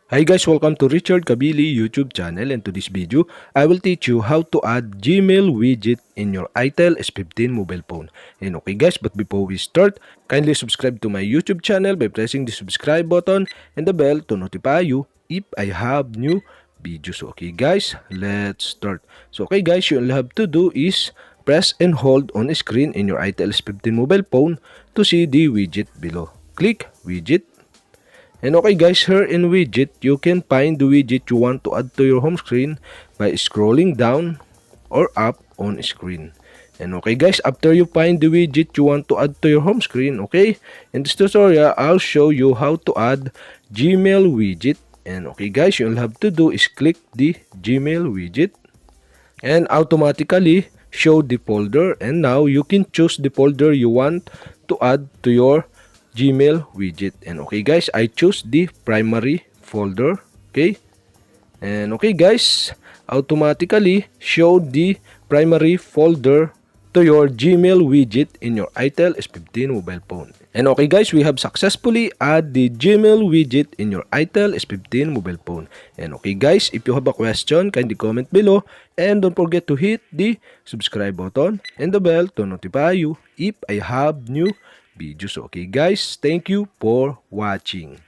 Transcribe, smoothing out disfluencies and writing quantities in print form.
Hi guys, welcome to Richard Cabile YouTube channel, and to this video, I will teach you how to add Gmail widget in your itel S15 mobile phone. And okay guys, but before we start, kindly subscribe to my YouTube channel by pressing the subscribe button and the bell to notify you if I have new videos. Okay guys, let's start. So okay guys, you all have to do is press and hold on screen in your itel S15 mobile phone to see the widget below. Click widget. And okay guys, here in widget, you can find the widget you want to add to your home screen by scrolling down or up on screen. And okay guys, after you find the widget you want to add to your home screen, okay, in this tutorial, I'll show you how to add Gmail widget. And okay guys, you'll have to do is click the Gmail widget and automatically show the folder, and now you can choose the folder you want to add to your Gmail widget. And okay guys, I choose the primary folder. Okay, and okay guys, automatically show the primary folder to your Gmail widget in your itel S15 mobile phone. And okay guys, we have successfully add the Gmail widget in your itel S15 mobile phone. And okay guys, if you have a question, kindly comment below, and don't forget to hit the subscribe button and the bell to notify you if I have new videos. Okay guys, thank you for watching.